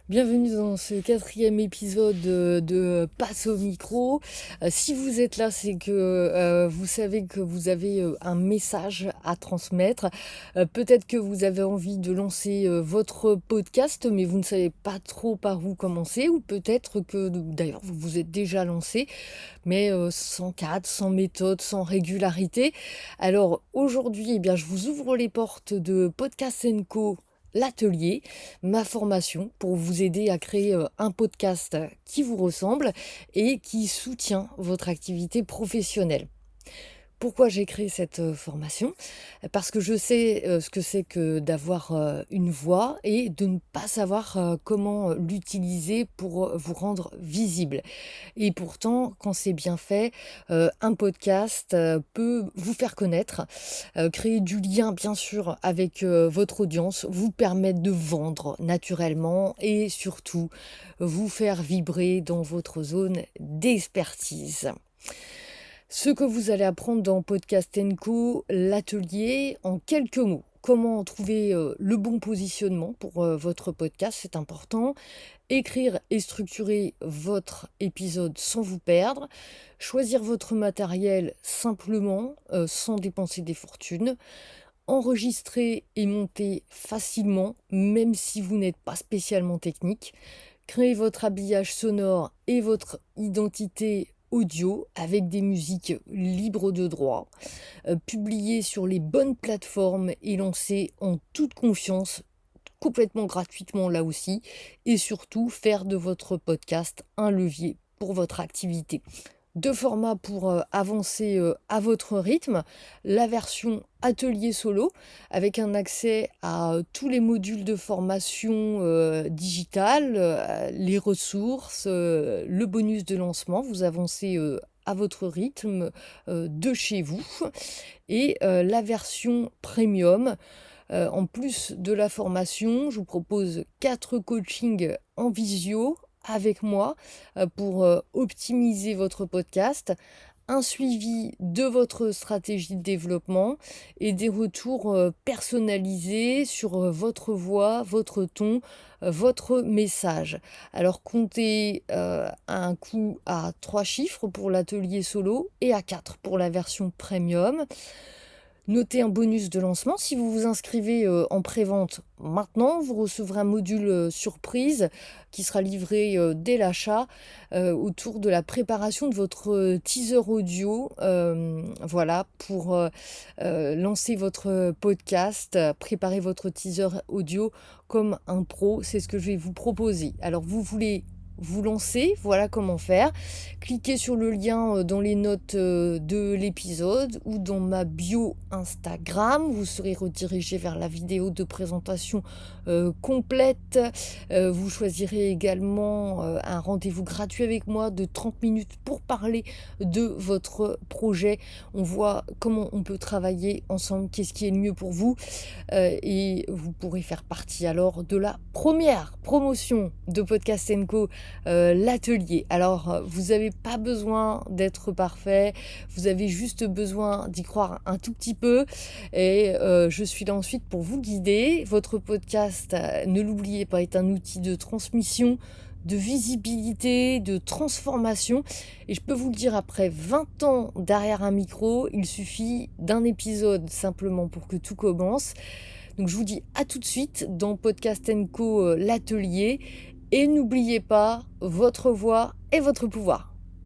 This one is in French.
Bienvenue dans ce quatrième épisode de Passe au micro. Si vous êtes là, c'est que vous savez que vous avez un message à transmettre. Peut-être que vous avez envie de lancer votre podcast, mais vous ne savez pas trop par où commencer, ou peut-être que d'ailleurs vous vous êtes déjà lancé, mais sans cadre, sans méthode, sans régularité. Alors aujourd'hui, eh bien, je vous ouvre les portes de Podcast Co. L'atelier, ma formation pour vous aider à créer un podcast qui vous ressemble et qui soutient votre activité professionnelle. Pourquoi j'ai créé cette formation? Parce que je sais ce que c'est que d'avoir une voix et de ne pas savoir comment l'utiliser pour vous rendre visible. Et pourtant, quand c'est bien fait, un podcast peut vous faire connaître, créer du lien bien sûr avec votre audience, vous permettre de vendre naturellement et surtout vous faire vibrer dans votre zone d'expertise. Ce que vous allez apprendre dans Podcast Co, l'atelier, en quelques mots. Comment trouver le bon positionnement pour votre podcast, c'est important. Écrire et structurer votre épisode sans vous perdre. Choisir votre matériel simplement, sans dépenser des fortunes. Enregistrer et monter facilement, même si vous n'êtes pas spécialement technique. Créer votre habillage sonore et votre identité audio avec des musiques libres de droit, publier sur les bonnes plateformes et lancer en toute confiance, complètement gratuitement là aussi, et surtout faire de votre podcast un levier pour votre activité. Deux formats pour avancer à votre rythme. La version atelier solo avec un accès à tous les modules de formation digitale, les ressources, le bonus de lancement. Vous avancez à votre rythme de chez vous. Et la version premium. En plus de la formation, je vous propose 4 coachings en visio avec moi pour optimiser votre podcast, un suivi de votre stratégie de développement et des retours personnalisés sur votre voix, votre ton, votre message. Alors comptez un coût à 3 chiffres pour l'atelier solo et à 4 pour la version premium. Notez un bonus de lancement. Si vous vous inscrivez en pré-vente maintenant, vous recevrez un module surprise qui sera livré dès l'achat autour de la préparation de votre teaser audio. Voilà, pour lancer votre podcast, préparer votre teaser audio comme un pro. C'est ce que je vais vous proposer. Alors, vous voulez vous lancer, voilà comment faire. Cliquez sur le lien dans les notes de l'épisode ou dans ma bio Instagram. Vous serez redirigé vers la vidéo de présentation complète. Vous choisirez également un rendez-vous gratuit avec moi de 30 minutes pour parler de votre projet. On voit comment on peut travailler ensemble, qu'est-ce qui est le mieux pour vous. Et vous pourrez faire partie alors de la première promotion de Podcast Co, l'atelier. Alors, vous n'avez pas besoin d'être parfait, vous avez juste besoin d'y croire un tout petit peu. Et je suis là ensuite pour vous guider. Votre podcast, ne l'oubliez pas, est un outil de transmission, de visibilité, de transformation. Et je peux vous le dire, après 20 ans derrière un micro, il suffit d'un épisode simplement pour que tout commence. Donc je vous dis à tout de suite dans Podcast Co, l'atelier. Et n'oubliez pas, votre voix et votre pouvoir.